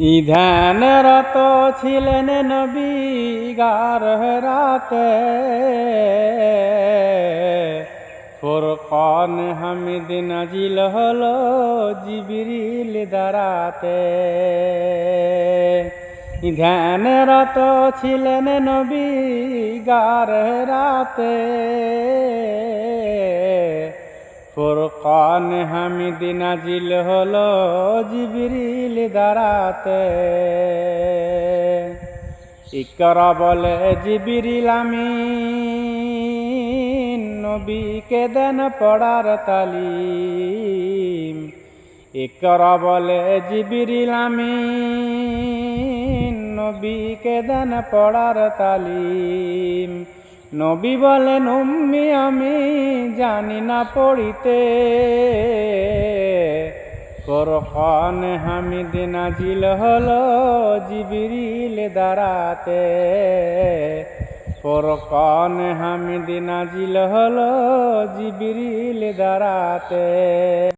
ধ্যানরত ছিলেন নবী গার রাতে, ফুরকান হামিদ নাজিল হলো জিবরিল দ্বারাতে। ধ্যানরত ছিলেন নবী গার রাতে, ফুরকান হামিদ নাজিল হলো জিবরিল দ্বারাতে। ইকরা বলে জিবরিল আমিন, নবীকে দেন পড়ার তালিম। ইকরা বলে জিবরিল আমিন, নবীকে দেন পড়ার তালিম। নবী বলেন উম্মি আমি জানি না পড়িতে, ফুরকান হামিদ নাজিল হলো জিবরিল দ্বারাতে। ফুরকান হামিদ নাজিল হলো জিবরিল দ্বারাতে।